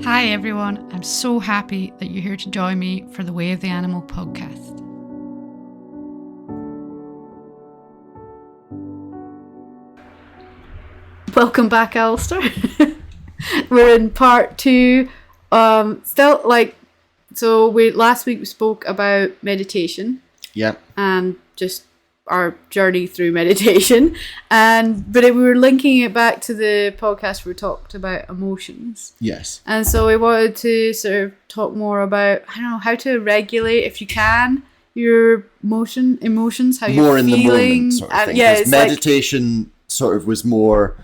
Hi everyone, I'm so happy that you're here to join me for the Way of the Animal podcast. Welcome back, Alastair. We're in part 2. Last week we spoke about meditation. Yeah. And just our journey through meditation, but we were linking it back to the podcast where we talked about emotions. Yes. And so we wanted to sort of talk more about, how to regulate, if you can, your emotions, how more you're feeling. More in the moment sort of thing. Yeah, it's meditation sort of was more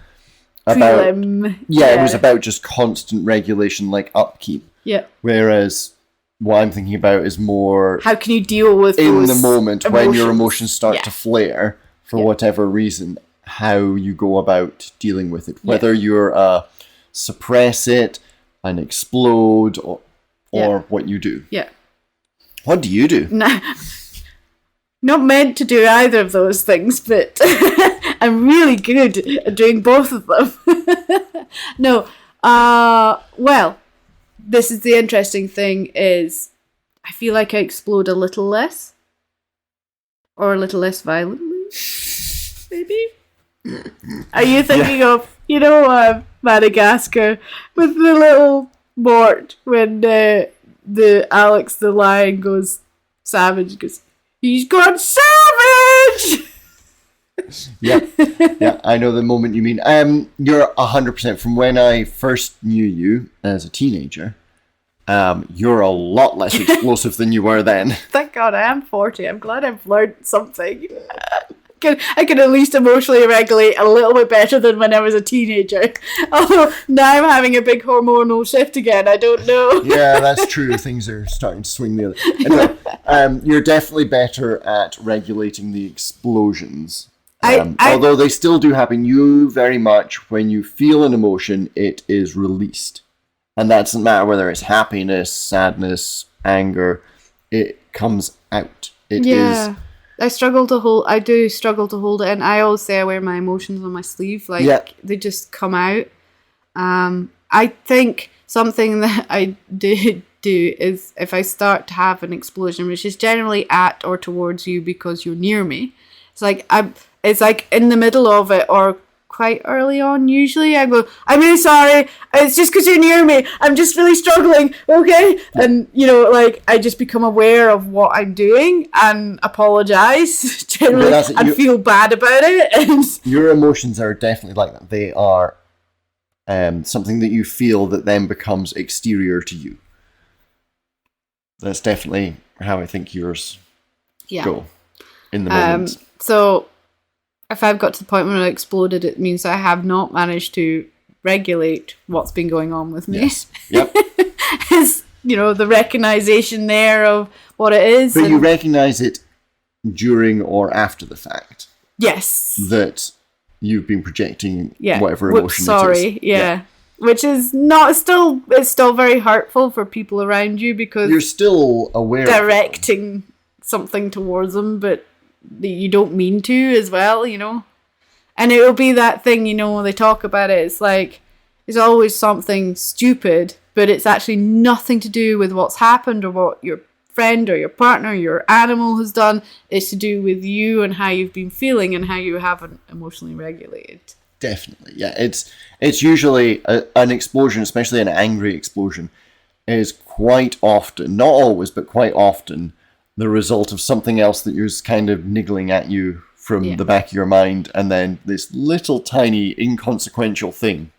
about... it was about just constant regulation, like upkeep. Yeah. Whereas what I'm thinking about is more... how can you deal with in those the moment emotions? when your emotions start to flare for whatever reason, how you go about dealing with it. Whether you're suppress it and explode or what you do. Yeah. What do you do? Not meant to do either of those things, but I'm really good at doing both of them. Well, this is the interesting thing is I feel like I explode a little less. Or a little less violently. Maybe? Are you thinking of, Madagascar with the little Mort when the Alex the lion goes savage, goes, he's gone savage! Yeah, I know the moment you mean. You're 100% from when I first knew you as a teenager. You're a lot less explosive than you were then. Thank God I am 40. I'm glad I've learned something. I can at least emotionally regulate a little bit better than when I was a teenager. Although now I'm having a big hormonal shift again. I don't know. Yeah, that's true. Things are starting to swing the other. Anyway, you're definitely better at regulating the explosions. Although they still do happen, you very much, when you feel an emotion, it is released. And that doesn't matter whether it's happiness, sadness, anger, it comes out. It is. I do struggle to hold it, and I always say I wear my emotions on my sleeve, they just come out. I think something that I do is if I start to have an explosion, which is generally at or towards you because you're near me, it's like in the middle of it or quite early on. Usually I go, I'm really sorry, it's just because you're near me, I'm just really struggling, okay? And I just become aware of what I'm doing and apologize generally and feel bad about it. And your emotions are definitely like that. They are something that you feel that then becomes exterior to you. That's definitely how I think yours go in the moment. So if I've got to the point when I exploded, it means I have not managed to regulate what's been going on with me. Yes. Yep. It's, the recognition there of what it is. But you recognize it during or after the fact. Yes. That you've been projecting whatever emotion it is. Yeah. Which is it's still very hurtful for people around you because you're still aware directing something towards them, but you don't mean to as well, and it will be that thing, when they talk about it, it's like it's always something stupid, but it's actually nothing to do with what's happened or what your friend or your partner or your animal has done. It's to do with you and how you've been feeling and how you haven't emotionally regulated. Definitely, yeah. It's usually an explosion, especially an angry explosion, is quite often, not always, but quite often, the result of something else that is kind of niggling at you from the back of your mind, and then this little tiny inconsequential thing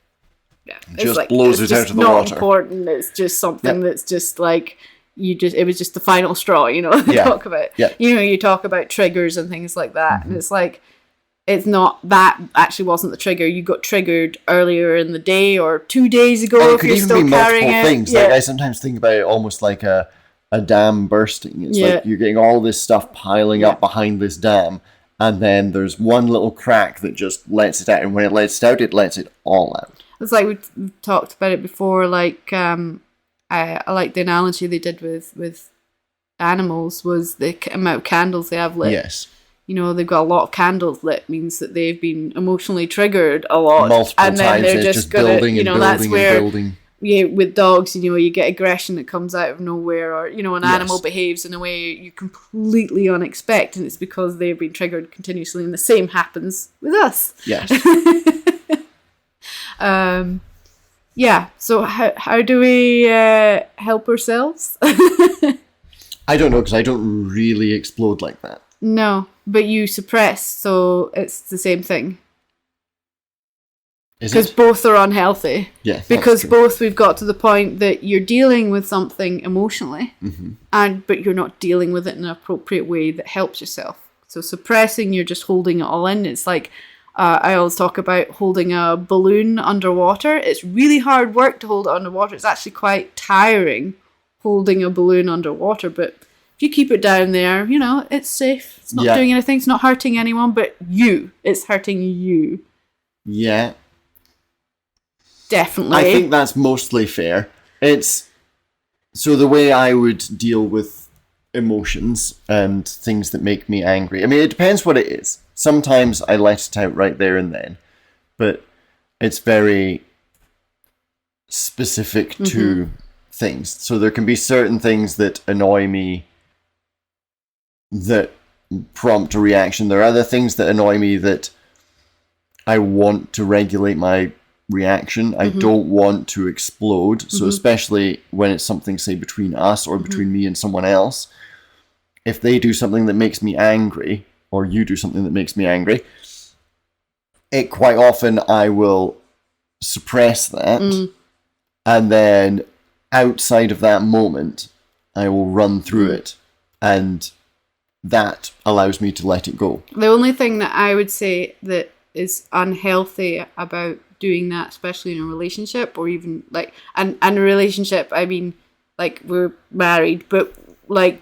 just blows it out of the water. It's not important. It's just something that's just like it was just the final straw. They talk about. Yeah. You talk about triggers and things like that, and it's like it's not that actually wasn't the trigger. You got triggered earlier in the day or 2 days ago. And it could even be multiple things. Like I sometimes think about it almost like a dam bursting. It's like you're getting all this stuff piling up behind this dam, and then there's one little crack that just lets it out, and when it lets it out, it lets it all out. It's like we've talked about it before, I like the analogy they did with animals was the amount of candles they have lit. Yes. They've got a lot of candles lit means that they've been emotionally triggered a lot. Multiple times, they're just building and building and building. with dogs, you get aggression that comes out of nowhere, or an animal behaves in a way you completely unexpect, and it's because they've been triggered continuously, and the same happens with us. Yes. So how do we help ourselves? I don't know, because I don't really explode like that. No, but you suppress, so it's the same thing. Because both are unhealthy. Yeah. Because both we've got to the point that you're dealing with something emotionally, but you're not dealing with it in an appropriate way that helps yourself. So suppressing, you're just holding it all in. It's like I always talk about holding a balloon underwater. It's really hard work to hold it underwater. It's actually quite tiring holding a balloon underwater, but if you keep it down there, it's safe. It's not doing anything. It's not hurting anyone, but it's hurting you. Yeah. Definitely. I think that's mostly fair. So the way I would deal with emotions and things that make me angry, it depends what it is. Sometimes I let it out right there and then, but it's very specific to things. So there can be certain things that annoy me that prompt a reaction. There are other things that annoy me that I want to regulate my reaction. I don't want to explode. So especially when it's something, say, between us or between me and someone else, if they do something that makes me angry, or you do something that makes me angry, it quite often I will suppress that, and then outside of that moment I will run through it, and that allows me to let it go. The only thing that I would say that is unhealthy about doing that, especially in a relationship, or even and a relationship, we're married, but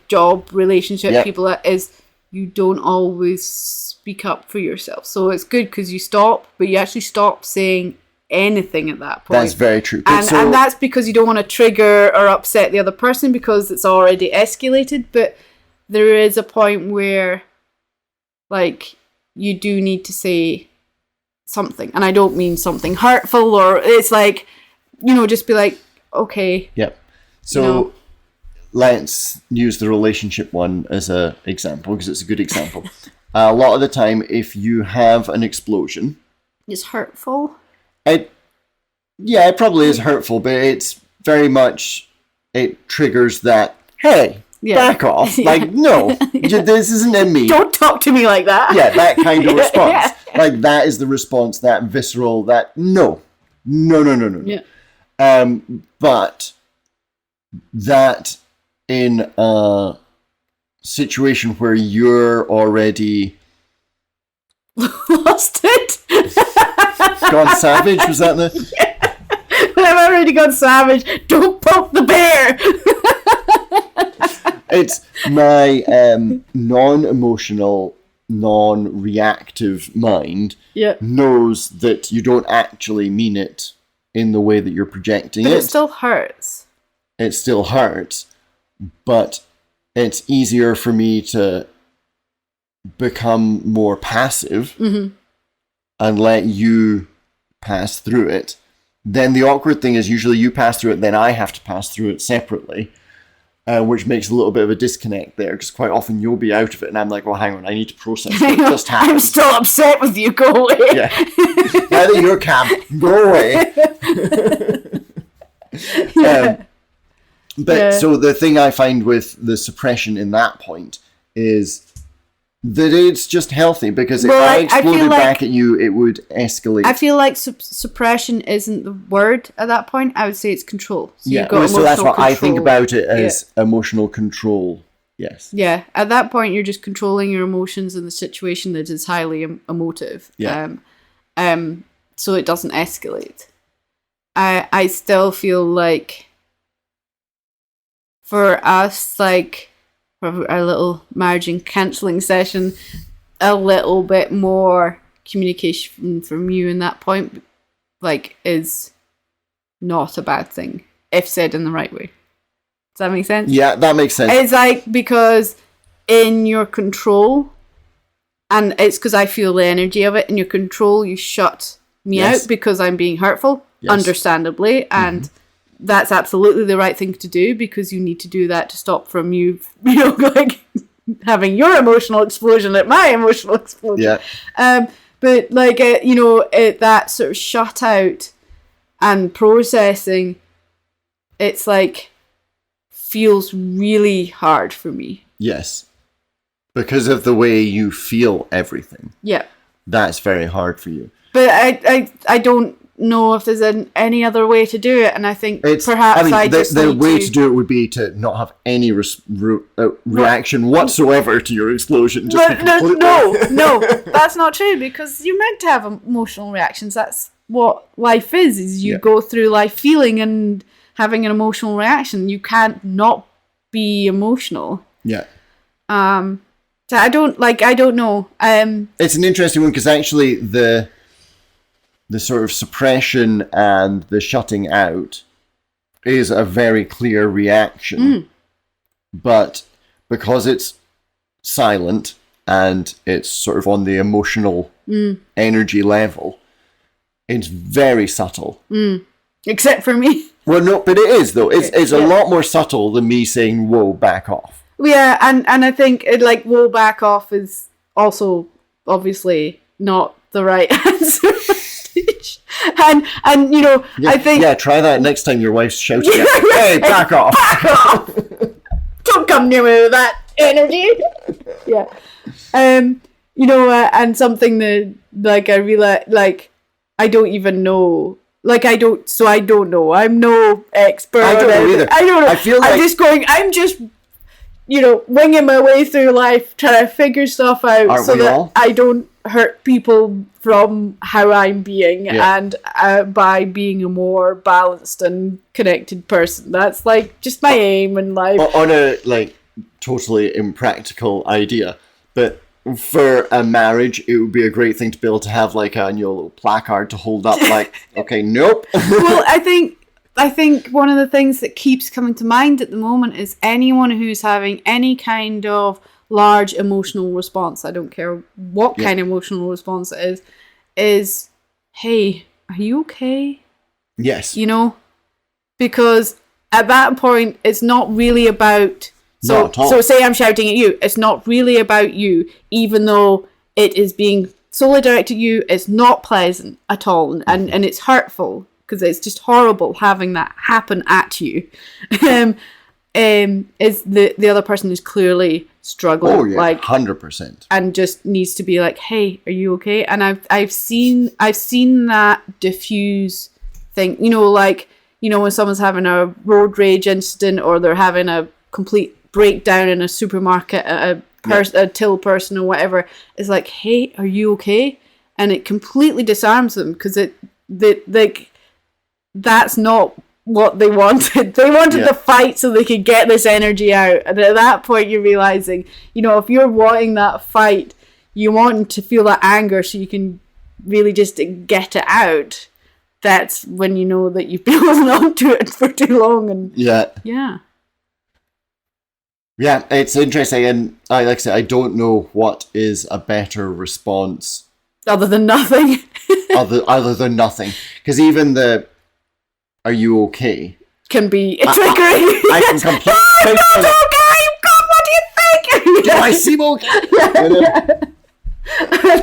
job relationship, people, is you don't always speak up for yourself. So it's good because you stop, but you actually stop saying anything at that point. That's very true. And that's because you don't want to trigger or upset the other person because it's already escalated. But there is a point where you do need to say something. And I don't mean something hurtful, or it's just be okay. Yep. So let's use the relationship one as an example, because it's a good example. A lot of the time, if you have an explosion, it's hurtful. It probably is hurtful, but it's very much, it triggers that, hey, back off. No, this isn't in me. Don't talk to me like that. Yeah, that kind of response. That is the response, that visceral, that no. Yeah. But that in a situation where you're already lost it, gone savage, was that the? Yeah. I've already gone savage. Don't poke the bear. It's my non-emotional, non-reactive mind knows that you don't actually mean it in the way that you're projecting it. But it still hurts. It still hurts, but it's easier for me to become more passive and let you pass through it. Then the awkward thing is usually you pass through it, then I have to pass through it separately, which makes a little bit of a disconnect there, because quite often you'll be out of it and I'm like, well, hang on, I need to process what just happened. I'm still upset with you, go away. Yeah. Now that you're calm, go away. So the thing I find with the suppression in that point is that it's just healthy, because if I exploded back at you, it would escalate. I feel like suppression isn't the word at that point. I would say it's control. So so that's what I think about it as emotional control. Yes. Yeah, at that point, you're just controlling your emotions in the situation that is highly emotive. Yeah. So it doesn't escalate. I still feel like for us, for our little marriage and counselling session, a little bit more communication from you in that point, is not a bad thing if said in the right way. Does that make sense? Yeah, that makes sense. It's because in your control, and it's because I feel the energy of it, in your control, you shut me out because I'm being hurtful, understandably, and that's absolutely the right thing to do, because you need to do that to stop from you like having your emotional explosion at my emotional explosion. Yeah. But like, that sort of shut out and processing, it's like, feels really hard for me. Yes. Because of the way you feel everything. Yeah. That's very hard for you. But I don't know if there's any other way to do it, and I think the way to do it would be to not have any reaction whatsoever to your explosion. No, that's not true, because you're meant to have emotional reactions. That's what life is you go through life feeling and having an emotional reaction. You can't not be emotional. Yeah. So I don't know. It's an interesting one, because actually the sort of suppression and the shutting out is a very clear reaction. But because it's silent and it's sort of on the emotional energy level, it's very subtle. Except for me. Well, no, but it is, though. It's a lot more subtle than me saying, whoa, back off. Yeah, and I think, whoa, back off is also obviously not the right answer. And I think... Yeah, try that next time your wife's shouting at you. Hey, back off! Back off! Don't come near me with that energy! Yeah. And something that, I realize, I don't even know. I don't know. I'm no expert. I don't know either. I don't know. I feel like... I'm just winging my way through life, trying to figure stuff out I don't hurt people from how I'm being, and by being a more balanced and connected person. That's just my aim in life. On a totally impractical idea, but for a marriage, it would be a great thing to be able to have a little placard to hold up. Okay, nope. Well, I think one of the things that keeps coming to mind at the moment is anyone who's having any kind of large emotional response, I don't care what kind of emotional response it is, hey, are you okay? Yes. Because at that point, it's not really about... So say I'm shouting at you, it's not really about you, even though it is being solely directed at you. It's not pleasant at all, and it's hurtful, because it's just horrible having that happen at you. Is the other person who's clearly struggling. Oh yeah, 100%. And just needs to be like, hey, are you okay? And I've seen that diffuse thing. When someone's having a road rage incident, or they're having a complete breakdown in a supermarket at a till person or whatever. It's like, hey, are you okay? And it completely disarms them, because that's not what they wanted. They wanted the fight so they could get this energy out. And at that point, you're realizing, if you're wanting that fight, you want to feel that anger so you can really just get it out. That's when you know that you've been holding on to it for too long. And yeah, it's interesting. And like I said, I don't know what is a better response other than nothing. other than nothing, because even the "Are you okay?" can be triggering. I can completely. I'm not okay. God, what do you think? Do I seem okay?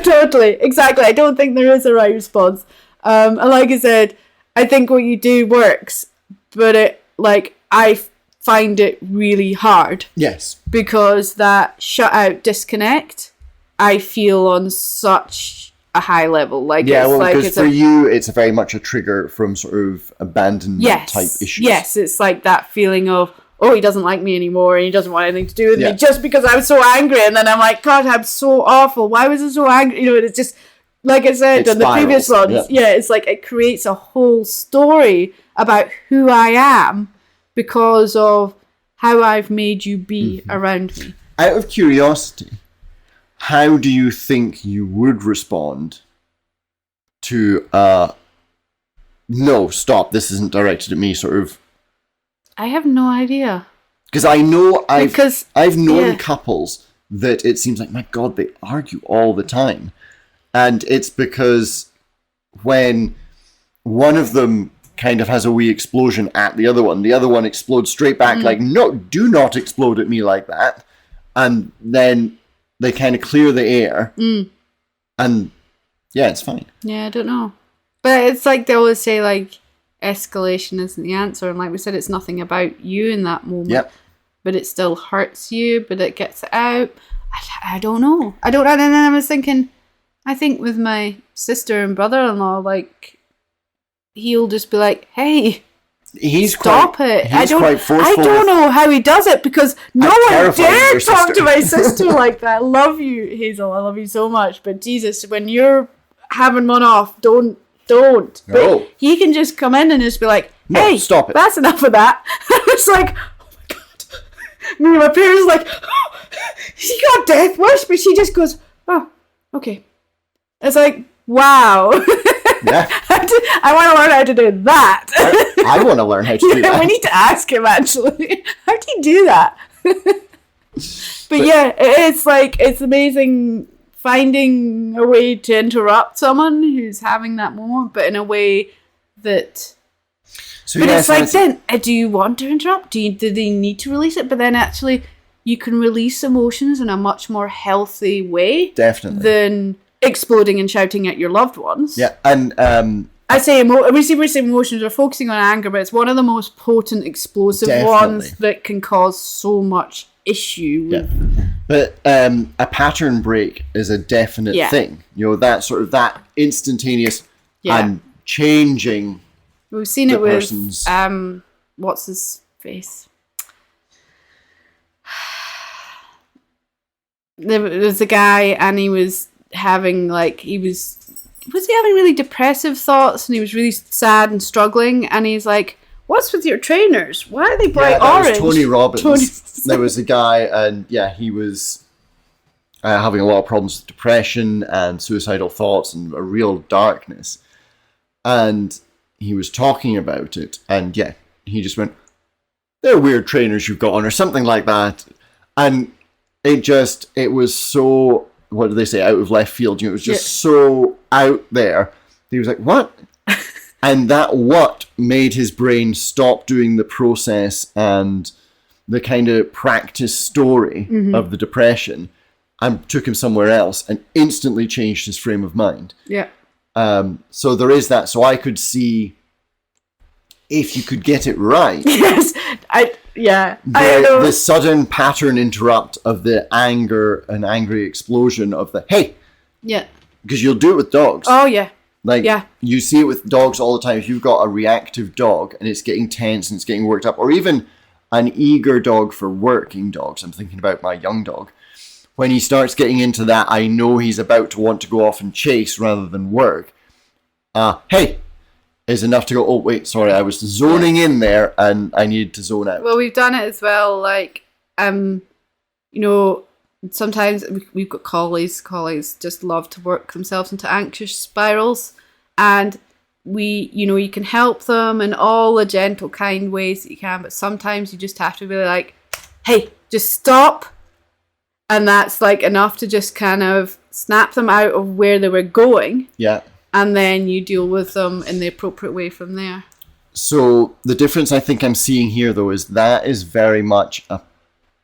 Totally, exactly. I don't think there is a right response. And like I said, I think what you do works, but I find it really hard. Yes. Because that shut out disconnect, I feel on such a high level. Because for you, it's very much a trigger from sort of abandonment type issues. Yes, it's like that feeling of, oh, he doesn't like me anymore, and he doesn't want anything to do with me just because I was so angry. And then I'm like, God, I'm so awful. Why was I so angry? And it's just, like I said in the previous ones, it's like it creates a whole story about who I am because of how I've made you be around me. Out of curiosity, how do you think you would respond to no, stop, this isn't directed at me sort of... I have no idea. Because I know I've known couples that it seems like, my God, they argue all the time. And it's because when one of them kind of has a wee explosion at the other one. The other one explodes straight back, like, no, do not explode at me like that. And then they kind of clear the air. And yeah, it's fine. Yeah, I don't know. But it's like they always say, like, escalation isn't the answer. And like we said, it's nothing about you in that moment. Yep. But it still hurts you, but it gets it out. I don't know. And then I was thinking, I think with my sister and brother-in-law, like, he'll just be like, hey, stop it. I don't know how he does it, because no one dare talk to my sister like that. I love you, Hazel. I love you so much. But Jesus, when you're having one off, don't. No. But he can just come in and just be like, hey, stop it. That's enough of that. It's like, oh my God. Me and my parents like, oh, she got death wish, but she just goes, oh, okay. It's like, wow. Yeah. I want to learn how to do that. I want to learn how to do that. We need to ask him, actually. How do you do that? But yeah, it's like, it's amazing finding a way to interrupt someone who's having that moment, but in a way that... So but yes, it's like, then, do you want to interrupt? Do they need to release it? But then actually, you can release emotions in a much more healthy way. Definitely. Than exploding and shouting at your loved ones. Yeah, and... I say we say emotions, we're focusing on anger, but it's one of the most potent, explosive ones that can cause so much issue. Yeah. But a pattern break is a definite thing. You know, that sort of that instantaneous and changing. We've seen it with what's his face? There was a guy, and he was having was he having really depressive thoughts, and he was really sad and struggling, and he's like, what's with your trainers? Why are they bright orange? That was Tony Robbins. There was a guy, and he was having a lot of problems with depression and suicidal thoughts and a real darkness. And he was talking about it, and he just went, they're weird trainers you've got on, or something like that. And it was so, what do they say, out of left field. You know, it was just so out there. He was like, what? And that what made his brain stop doing the process and the kind of practice story of the depression, and took him somewhere else and instantly changed his frame of mind. Yeah. So there is that. So I could see, if you could get it right. Yes. The sudden pattern interrupt of the anger and angry explosion of the, hey. Yeah. Because you'll do it with dogs. Oh, yeah. You see it with dogs all the time. If you've got a reactive dog and it's getting tense and it's getting worked up, or even an eager dog for working dogs. I'm thinking about my young dog. When he starts getting into that, I know he's about to want to go off and chase rather than work. Hey, is enough to go, oh, wait, sorry, I was zoning in there and I needed to zone out. Well, we've done it as well. Like, sometimes we've got collies. Collies just love to work themselves into anxious spirals. And you can help them in all the gentle, kind ways that you can. But sometimes you just have to be like, hey, just stop. And that's like enough to just kind of snap them out of where they were going. Yeah. And then you deal with them in the appropriate way from there. So the difference I think I'm seeing here, though, is that is very much a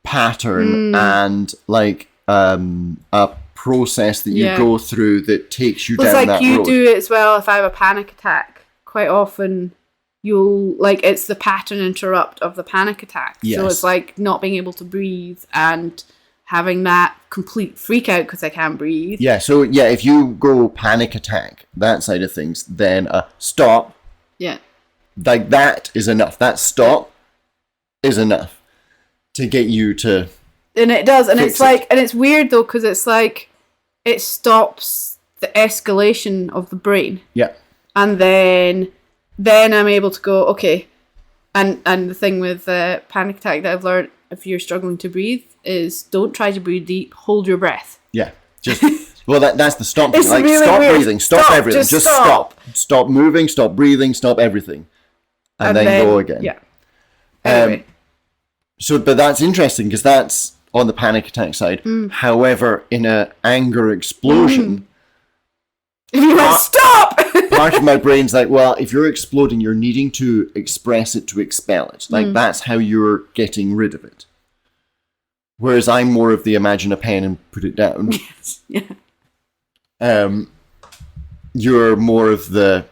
pattern and like a process that you go through that takes you down that road. It's like you do it as well. If I have a panic attack, quite often it's the pattern interrupt of the panic attack. Yes. So it's like not being able to breathe and having that complete freak out because I can't breathe. Yeah, so if you go panic attack, that side of things, then stop. Yeah. Like that is enough. That stop is enough to get you to. And it does. And it's like, and it's weird though, because it's like, it stops the escalation of the brain. Yeah. And then I'm able to go, okay. And the thing with panic attack that I've learned, if you're struggling to breathe, is don't try to breathe deep, hold your breath. Yeah. Just well that's the stop thing. Like really stop weird. Breathing, stop everything. Just stop. Stop moving, stop breathing, stop everything. And then go again. Yeah. Anyway. But that's interesting because that's on the panic attack side. However, in an anger explosion, if you stop part of my brain's like, well, if you're exploding, you're needing to express it to expel it. Like, that's how you're getting rid of it. Whereas I'm more of the imagine a pen and put it down. Yes. Yeah. You're more of the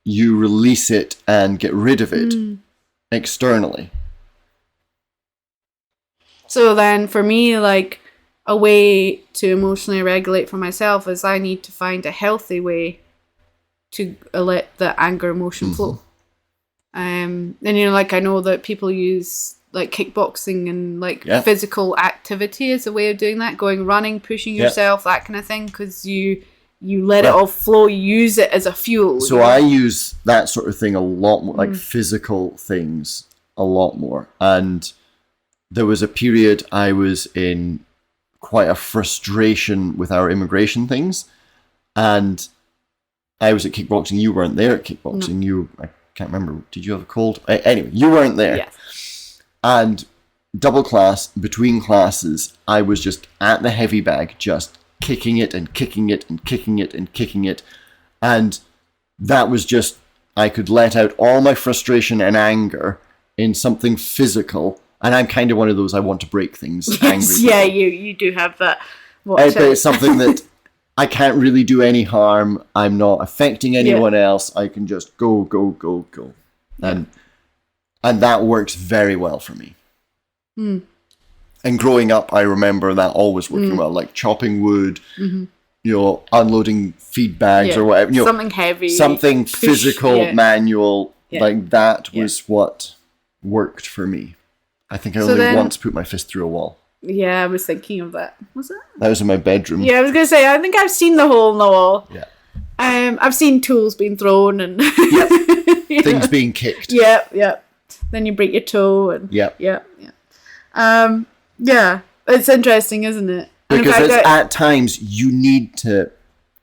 you release it and get rid of it externally. So then for me, like, a way to emotionally regulate for myself is I need to find a healthy way to let the anger emotion flow. And, you know, like, I know that people use, like, kickboxing and, like, physical activity as a way of doing that, going running, pushing yourself, that kind of thing, because you let it all flow, you use it as a fuel. So I use that sort of thing a lot more, like physical things a lot more. And there was a period I was in quite a frustration with our immigration things. And I was at kickboxing. You weren't there at kickboxing. No. I can't remember. Did you have a cold? Anyway, you weren't there. Yes. And double class, between classes, I was just at the heavy bag, just kicking it and kicking it and kicking it and kicking it. And that was just, I could let out all my frustration and anger in something physical. And I'm kind of one of those, I want to break things angry. Yeah, you do have that. But it's something that I can't really do any harm. I'm not affecting anyone else. I can just go. And that works very well for me. And growing up, I remember that always working well, like chopping wood, you know, unloading feed bags or whatever. You know, something heavy. Something physical, manual. Like that was what worked for me. I think I only once put my fist through a wall. Yeah, I was thinking of that. Was it? That was in my bedroom. Yeah, I was going to say, I think I've seen the hole in the wall. Yeah. I've seen tools being thrown and... Things being kicked. Yeah. Then you break your toe and... Yeah. It's interesting, isn't it? Because at times you need to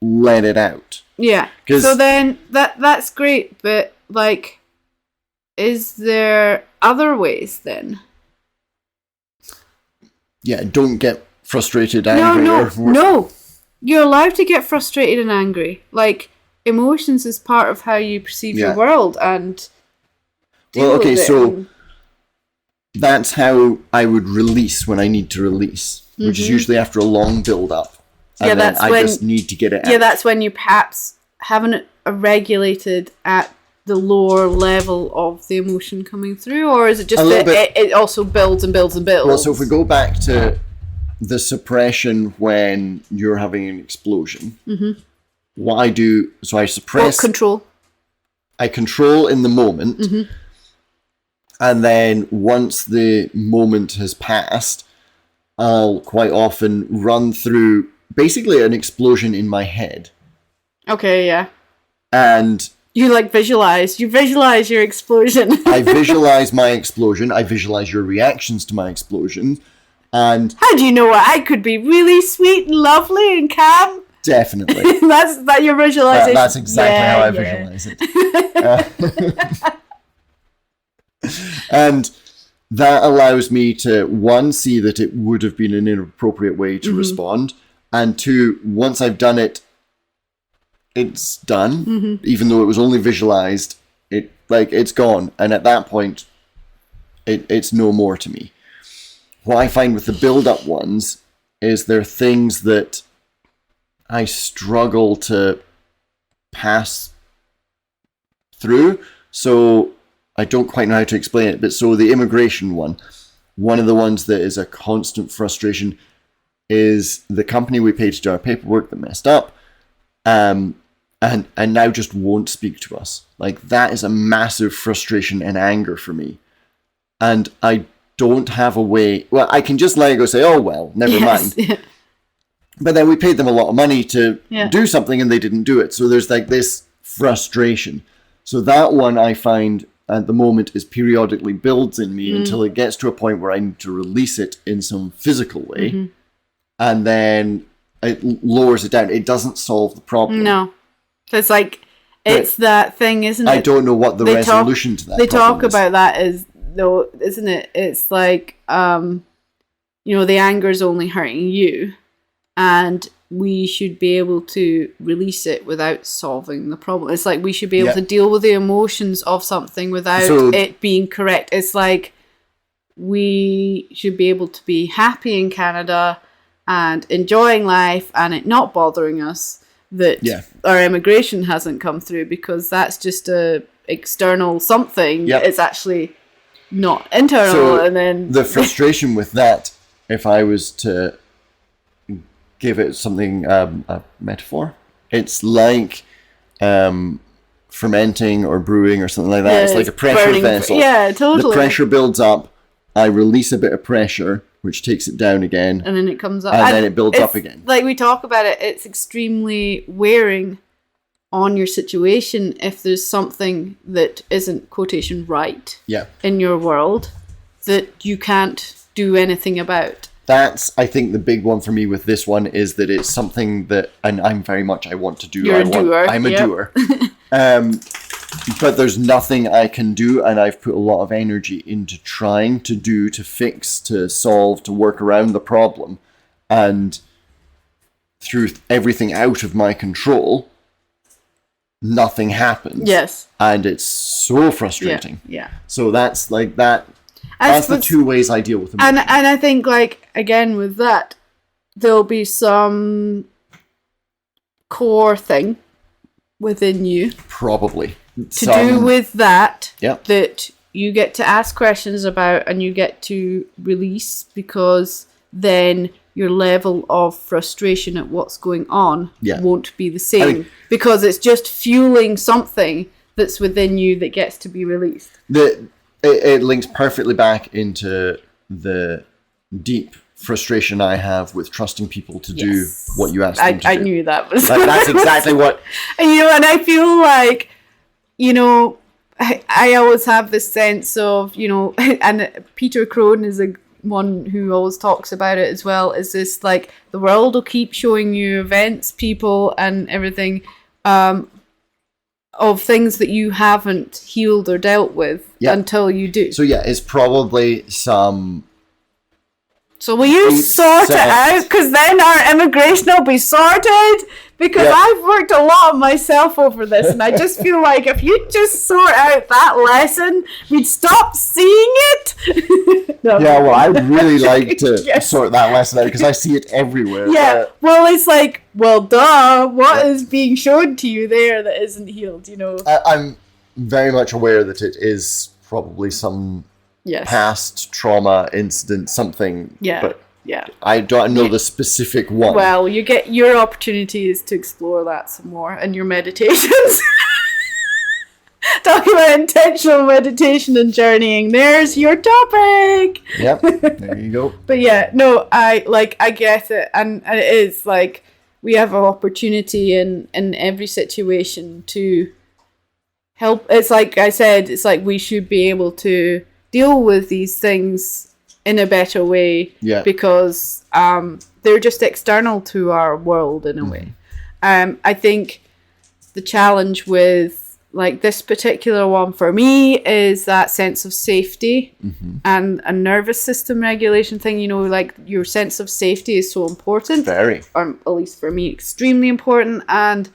let it out. Yeah. So then that's great, but like, is there other ways then? Yeah, don't get frustrated, angry. No. You're allowed to get frustrated and angry. Like, emotions is part of how you perceive your world and deal with it. So that's how I would release when I need to release, which is usually after a long build-up. And then I just need to get it out. Yeah, that's when you perhaps haven't it regulated at the lower level of the emotion coming through, or is it just that it also builds and builds and builds? Well, so if we go back to the suppression when you're having an explosion, what I do, so I suppress... control. I control in the moment, and then once the moment has passed, I'll quite often run through basically an explosion in my head. Okay, yeah. And... You visualize your explosion. I visualize my explosion. I visualize your reactions to my explosion. And how do you know what? I could be really sweet and lovely and calm. Definitely. That's your visualization. That's exactly how I visualize it. And that allows me to, one, see that it would have been an inappropriate way to respond. And two, once I've done it, it's done, even though it was only visualized. It's gone, and at that point, it's no more to me. What I find with the build-up ones is there are things that I struggle to pass through. So I don't quite know how to explain it. But so the immigration one of the ones that is a constant frustration is the company we paid to do our paperwork that messed up. And now just won't speak to us. Like, that is a massive frustration and anger for me. And I don't have a way... Well, I can just let it go, say, oh, well, never mind. Yeah. But then we paid them a lot of money to do something and they didn't do it. So there's this frustration. So that one I find at the moment is periodically builds in me until it gets to a point where I need to release it in some physical way. And then it lowers it down. It doesn't solve the problem. No. It's it's that thing, isn't it? I don't know what the resolution to that they talk about that is, though, isn't it? It's the anger's only hurting you. And we should be able to release it without solving the problem. It's like we should be able to deal with the emotions of something without it being correct. It's like we should be able to be happy in Canada and enjoying life and it not bothering us that our immigration hasn't come through, because that's just a external something. It's actually not internal. So and then the frustration with that, if I was to give it something, a metaphor, it's like fermenting or brewing or something like that. It's like a pressure vessel. Yeah, totally. The pressure builds up. I release a bit of pressure, which takes it down again. And then it comes up. And then it builds up again. Like we talk about it, it's extremely wearing on your situation if there's something that isn't quotation right in your world that you can't do anything about. That's, I think, the big one for me with this one is that it's something that, and I'm very much, I want to do. You're a doer. I'm a doer. But there's nothing I can do, and I've put a lot of energy into trying to do, to fix, to solve, to work around the problem. And through everything out of my control, nothing happens. Yes. And it's so frustrating. Yeah. So that's like that. That's the two ways I deal with them. And I think, like, again, with that, there'll be some core thing within you. Probably. To do with that, Yep. that you get to ask questions about and you get to release, because then your level of frustration at what's going on won't be the same. Because it's just fueling something that's within you that gets to be released. It links perfectly back into the deep frustration I have with trusting people to do what you ask them to do. I knew that was... That's exactly what... And I feel like, I always have this sense of, and Peter Crone is one who always talks about it as well, is this, like, the world will keep showing you events, people, and everything, of things that you haven't healed or dealt with until you do. So it's probably some... So will you sort it out? Because then our immigration will be sorted. Because I've worked a lot on myself over this, and I just feel like if you just sort out that lesson, we'd stop seeing it. Well, I'd really like to sort that lesson out, because I see it everywhere. Yeah, well, it's like, well, duh, what is being shown to you there that isn't healed, I'm very much aware that it is probably some past trauma incident, something. But I don't know the specific one. Well, you get your opportunities to explore that some more in your meditations. Talking about intentional meditation and journeying, there's your topic. Yep, there you go. But I get it, and it is like we have an opportunity in every situation to help. It's like I said, it's like we should be able to deal with these things in a better way, because they're just external to our world in a way. I think the challenge with, like, this particular one for me is that sense of safety and a nervous system regulation thing. Like, your sense of safety is so important. Very. Or at least for me, extremely important. And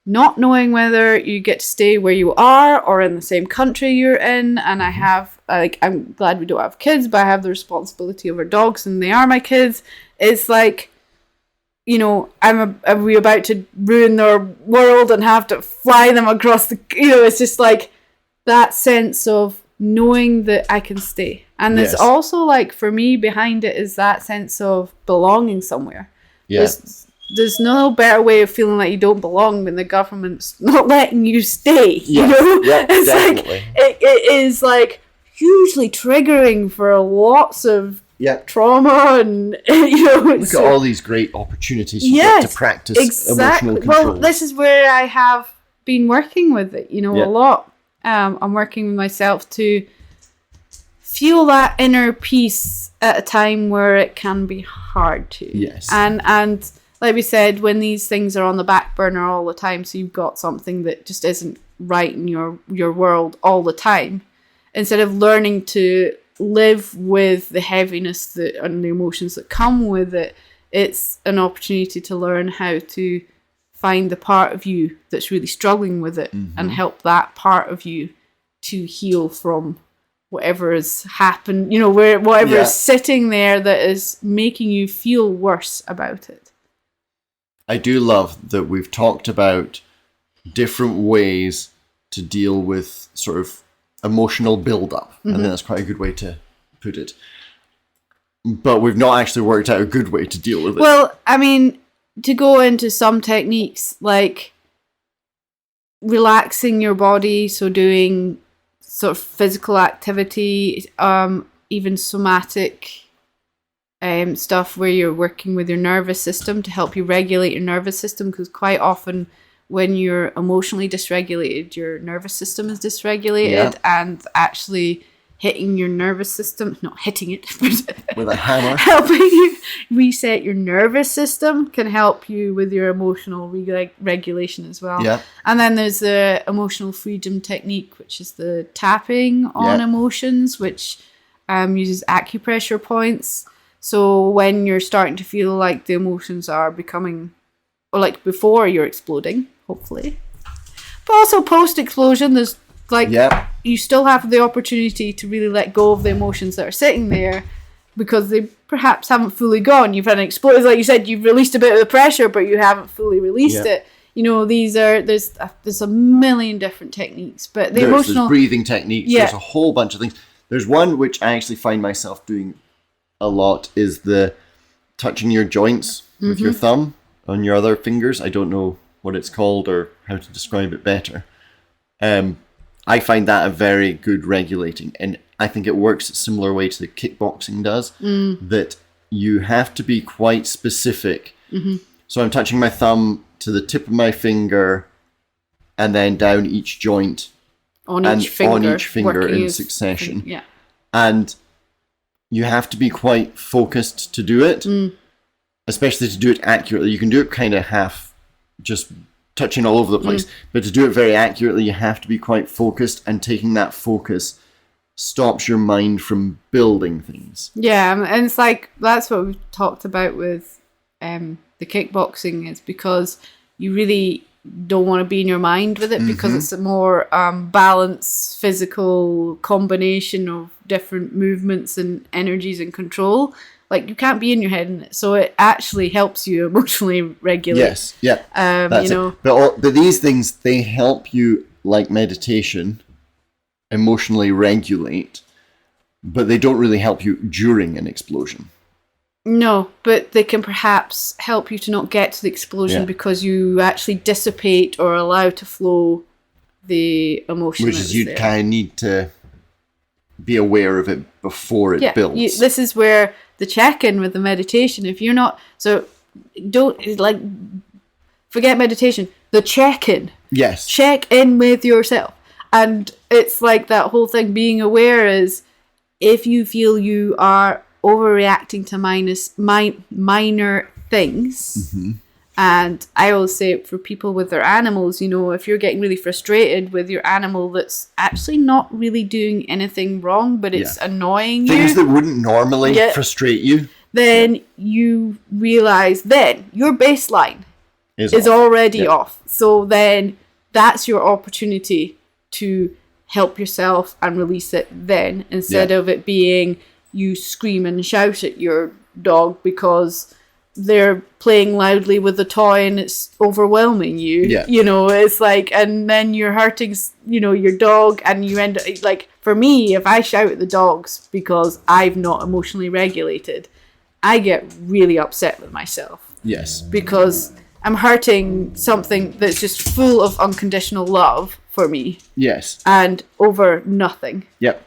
not knowing whether you get to stay where you are or in the same country you're in. And I have, I'm glad we don't have kids, but I have the responsibility of our dogs, and they are my kids. It's like, are we about to ruin their world and have to fly them across the, it's just like that sense of knowing that I can stay. And there's also, like, for me, behind it is that sense of belonging somewhere. There's no better way of feeling like you don't belong when the government's not letting you stay. It's definitely. Like it is like hugely triggering for lots of trauma, and look at all these great opportunities you get to practice emotional control. Well, this is where I have been working with it, a lot. I'm working with myself to feel that inner peace at a time where it can be hard to. Yes. And like we said, when these things are on the back burner all the time, so you've got something that just isn't right in your world all the time, instead of learning to live with the heaviness and the emotions that come with it, it's an opportunity to learn how to find the part of you that's really struggling with it and help that part of you to heal from whatever has happened, whatever is sitting there that is making you feel worse about it. I do love that we've talked about different ways to deal with sort of emotional build-up. I think that's quite a good way to put it. But we've not actually worked out a good way to deal with it. Well, I mean, to go into some techniques like relaxing your body, so doing sort of physical activity, even somatic stuff where you're working with your nervous system to help you regulate your nervous system, because quite often when you're emotionally dysregulated, your nervous system is dysregulated, and actually hitting your nervous system, not hitting it, but with a hammer, helping you reset your nervous system can help you with your emotional regulation as well. Yeah. And then there's the emotional freedom technique, which is the tapping on emotions, which uses acupressure points. So when you're starting to feel like the emotions are becoming, or like before you're exploding, hopefully, but also post-explosion, there's you still have the opportunity to really let go of the emotions that are sitting there because they perhaps haven't fully gone. You've had an explosion, like you said, you've released a bit of the pressure, but you haven't fully released it. There's a million different techniques, but there's breathing techniques. There's a whole bunch of things. There's one which I actually find myself doing a lot, is the touching your joints with your thumb on your other fingers. I don't know what it's called or how to describe it better. I find that a very good regulating, and I think it works a similar way to the kickboxing does, that you have to be quite specific. So I'm touching my thumb to the tip of my finger and then down each joint on each finger in succession. And you have to be quite focused to do it, especially to do it accurately. You can do it kind of half, just touching all over the place, but to do it very accurately, you have to be quite focused, and taking that focus stops your mind from building things. Yeah, and it's like, that's what we've talked about with the kickboxing, is because you really don't want to be in your mind with it, because it's a more balanced physical combination of different movements and energies and control. Like, you can't be in your head in it, so it actually helps you emotionally regulate. Yes, yeah. But these things, they help you, like meditation, emotionally regulate, but they don't really help you during an explosion. No, but they can perhaps help you to not get to the explosion because you actually dissipate or allow to flow the emotion. Which is, you kind of need to be aware of it before it builds. This is where the check-in with the meditation, if you're not, so don't, forget meditation, the check-in. Yes. Check in with yourself. And it's like that whole thing, being aware is, if you feel you are overreacting to minor things, and I always say for people with their animals, if you're getting really frustrated with your animal that's actually not really doing anything wrong, but it's annoying you, things that wouldn't normally frustrate you, then you realize then your baseline is already off. So then that's your opportunity to help yourself and release it then, instead of it being you scream and shout at your dog because they're playing loudly with the toy and it's overwhelming you. It's like, and then you're hurting your dog, and you end up, like, for me, if I shout at the dogs because I've not emotionally regulated, I get really upset with myself. Yes. Because I'm hurting something that's just full of unconditional love for me. Yes. And over nothing. Yep.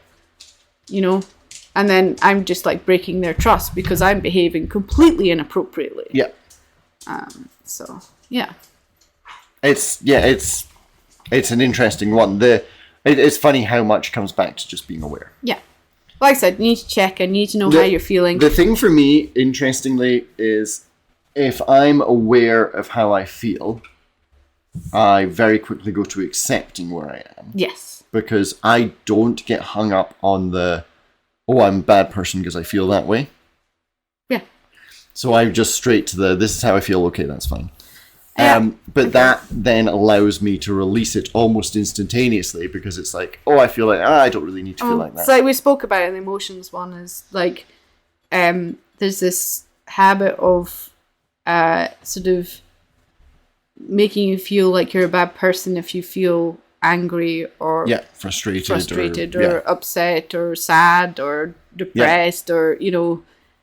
And then I'm just like breaking their trust because I'm behaving completely inappropriately. Yeah. So yeah. It's an interesting one. It's funny how much comes back to just being aware. Yeah. Like I said, you need to check and need to know how you're feeling. The thing for me, interestingly, is if I'm aware of how I feel, I very quickly go to accepting where I am. Yes. Because I don't get hung up on I'm a bad person because I feel that way. Yeah. So I'm just straight to this is how I feel, okay, that's fine. But okay. that then allows me to release it almost instantaneously because it's like, oh, I feel like, I don't really need to feel like that. It's like we spoke about in the emotions one is like, there's this habit of sort of making you feel like you're a bad person if you feel angry or frustrated or upset or sad or depressed or, you know,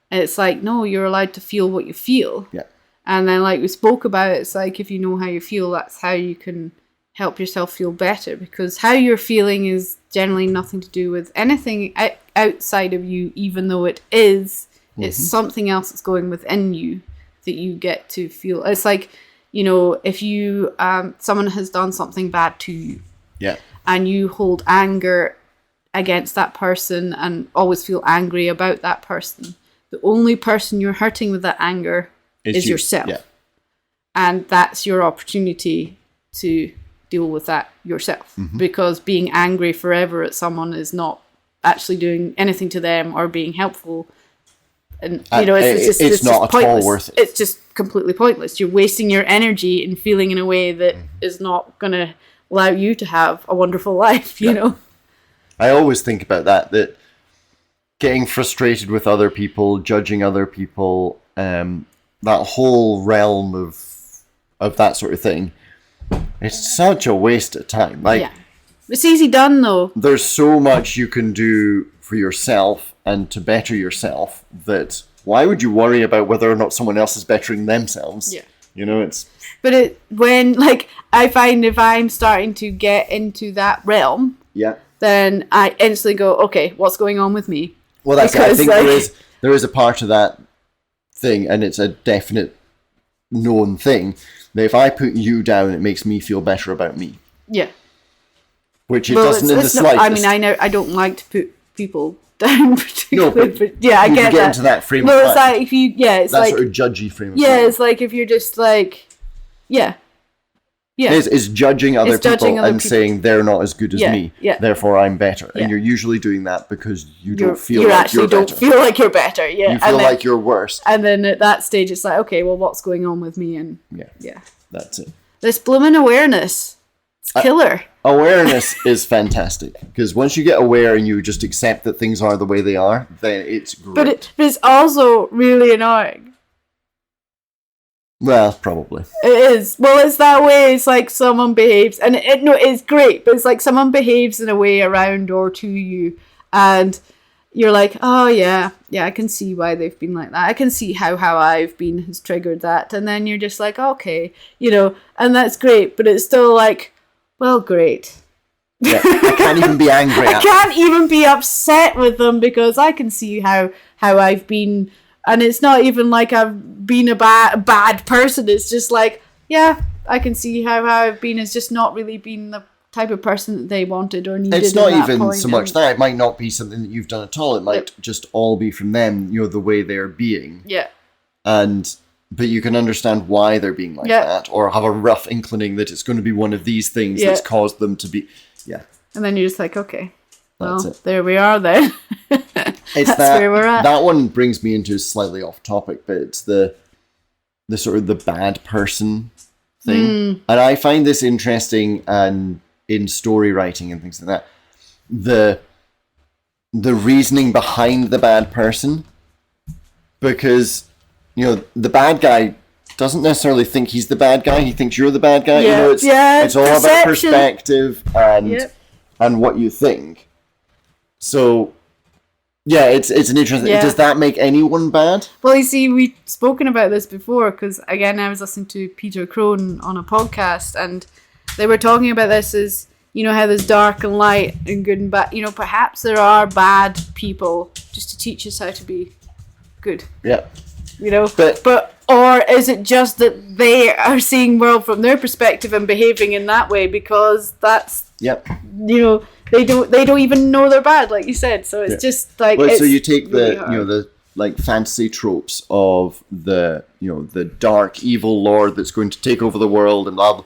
and it's like, no, you're allowed to feel what you feel. Yeah. And then, like we spoke about, it's like if you know how you feel, that's how you can help yourself feel better. Because how you're feeling is generally nothing to do with anything outside of you, even though it is. Mm-hmm. It's something else that's going within you that you get to feel. It's like, you know, if you someone has done something bad to you, and you hold anger against that person and always feel angry about that person, the only person you're hurting with that anger is yourself. Yeah. And that's your opportunity to deal with that yourself. Mm-hmm. Because being angry forever at someone is not actually doing anything to them or being helpful. And, you know, it's not at all worth it. It's just completely pointless. You're wasting your energy and feeling in a way that is not going to allow you to have a wonderful life, you know? I always think about that getting frustrated with other people, judging other people, that whole realm of that sort of thing, it's such a waste of time. Like, it's easy done though. There's so much you can do for yourself and to better yourself that why would you worry about whether or not someone else is bettering themselves? Yeah. You know, But when, like, I find if I'm starting to get into that realm, then I instantly go, okay, what's going on with me? Well, that's it. I think there is a part of that thing, and it's a definite known thing, that if I put you down, it makes me feel better about me. Yeah. Which it doesn't in the slightest. I mean, I don't like to put people down particularly, but I get that. Into that frame of it's like if you, it's that like sort of judgy frame of mind. It's like if you're just like, It's judging other people and saying they're not as good as me, therefore I'm better. And you're usually doing that because you don't feel like you're better. You actually don't feel like you're better, You feel like you're worse. And then at that stage it's like, okay, well, what's going on with me? And that's it. This blooming awareness, it's killer. Awareness is fantastic because once you get aware and you just accept that things are the way they are, then it's great. But it's also really annoying. Well, probably. It is. Well, it's that way. It's like someone behaves, and it's great, but it's like someone behaves in a way around or to you, and you're like, oh yeah, I can see why they've been like that. I can see how I've been has triggered that, and then you're just like, okay, you know, and that's great, but it's still like, well, great. Yeah, I can't even be angry. I can't even be upset with them because I can see how I've been. And it's not even like I've been a bad person. It's just like, I can see how I've been. It's just not really been the type of person that they wanted or needed. It's not even so much that. It might not be something that you've done at all. It might just all be from them, you know, the way they're being. Yeah. But you can understand why they're being like that or have a rough inkling that it's going to be one of these things that's caused them to be. Yeah. And then you're just like, okay. Well, there we are then. That's where we're at. That one brings me into slightly off topic, but it's the sort of the bad person thing. And I find this interesting and in story writing and things like that. The reasoning behind the bad person. Because, you know, the bad guy doesn't necessarily think he's the bad guy. He thinks you're the bad guy. You know, it's all about perspective and what you think. So, it's an interesting... Does that make anyone bad? Well, you see, we've spoken about this before, because, again, I was listening to Peter Crone on a podcast, and they were talking about this as, you know, how there's dark and light and good and bad. You know, perhaps there are bad people just to teach us how to be good. Yeah. You know? But or is it just that they are seeing world from their perspective and behaving in that way because that's... Yep. You know... They don't even know they're bad, like you said. So it's just like. Well, so you take really the like fantasy tropes of the dark evil lord that's going to take over the world and blah blah.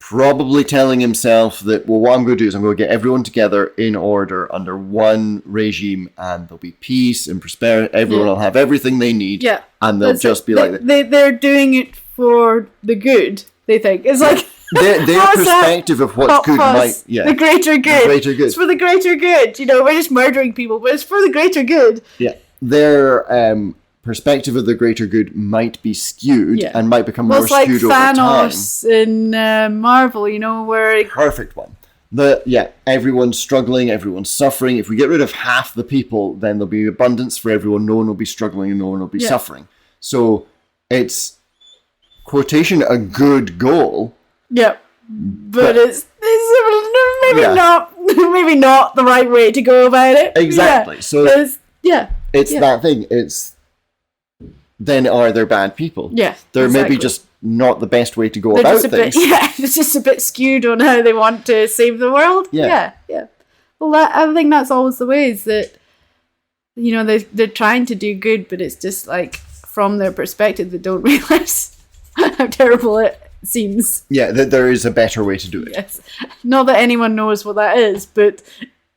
probably telling himself that, well, what I'm going to do is I'm going to get everyone together in order under one regime, and there'll be peace and prosperity. Everyone will have everything they need, and they'll just be like... They're doing it for the good, they think. It's like... Their perspective of what's good might... Yeah. The greater good. The greater good. It's for the greater good. You know, we're just murdering people, but it's for the greater good. Yeah. Their... perspective of the greater good might be skewed and might become more skewed over time. Thanos in Marvel, you know, where... Perfect one. Everyone's struggling, everyone's suffering. If we get rid of half the people, then there'll be abundance for everyone. No one will be struggling and no one will be suffering. So it's, quotation, a good goal. Yeah. But it's maybe not the right way to go about it. Exactly. Yeah. So it's that thing. It's... Then are they bad people? Yeah, they're maybe just not the best way to go about things. It's just a bit skewed on how they want to save the world. Yeah. Well, I think that's always the way, is that, you know, they're trying to do good, but it's just like, from their perspective, they don't realise how terrible it seems. Yeah, that there is a better way to do it. Yes. Not that anyone knows what that is, but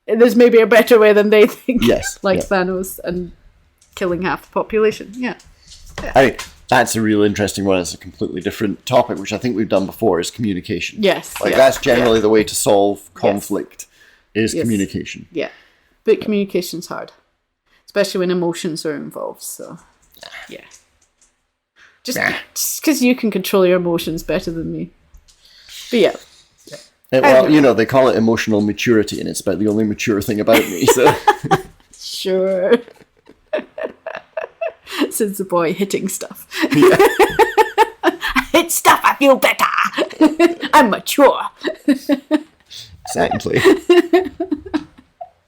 there's maybe a better way than they think. Yes. Thanos and killing half the population. Yeah. I mean, that's a real interesting one. It's a completely different topic, which I think we've done before, is communication. Yes. That's generally the way to solve conflict, is communication. Yeah. But communication's hard, especially when emotions are involved. So, yeah. Just because you can control your emotions better than me. But yeah. Well, you know, they call it emotional maturity, and it's about the only mature thing about me. So. Sure. Since the boy hitting stuff. Yeah. I hit stuff, I feel better. I'm mature. Exactly.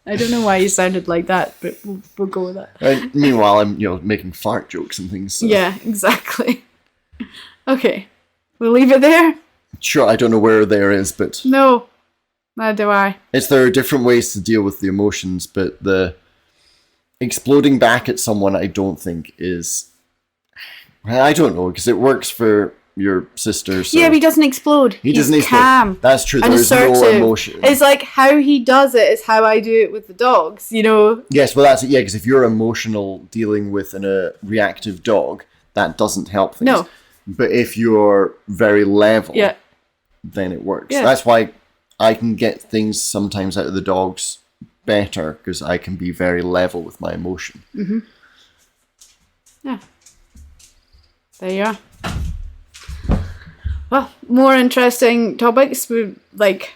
I don't know why you sounded like that, but we'll go with that. Meanwhile, I'm making fart jokes and things. So. Yeah, exactly. Okay, we'll leave it there. Sure, I don't know where there is, but... No, neither do I. There are different ways to deal with the emotions, but the... exploding back at someone, I don't think is... I don't know, because it works for your sister. So yeah, but he doesn't explode. He's calm. That's true. There's no emotion. It's like how he does it is how I do it with the dogs, you know? Yes, well, that's it. Yeah, because if you're emotional dealing with a reactive dog, that doesn't help things. No. But if you're very level, then it works. Yeah. That's why I can get things sometimes out of the dogs better, because I can be very level with my emotion. Mm-hmm. Yeah. There you are. Well, more interesting topics. We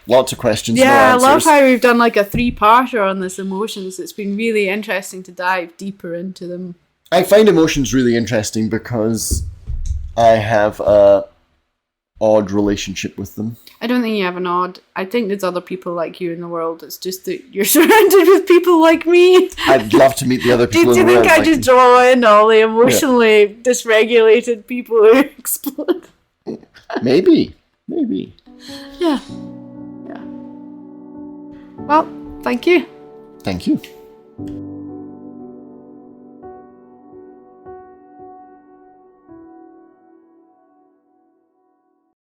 lots of questions. Yeah, I love how we've done like a 3-parter on this emotions. It's been really interesting to dive deeper into them. I find emotions really interesting because I have a odd relationship with them. I don't think you have an odd. I think there's other people like you in the world. It's just that you're surrounded with people like me. I'd love to meet the other people in the world. Do you think I just draw in all the emotionally dysregulated people who explode? Maybe. Yeah. Well, thank you. Thank you.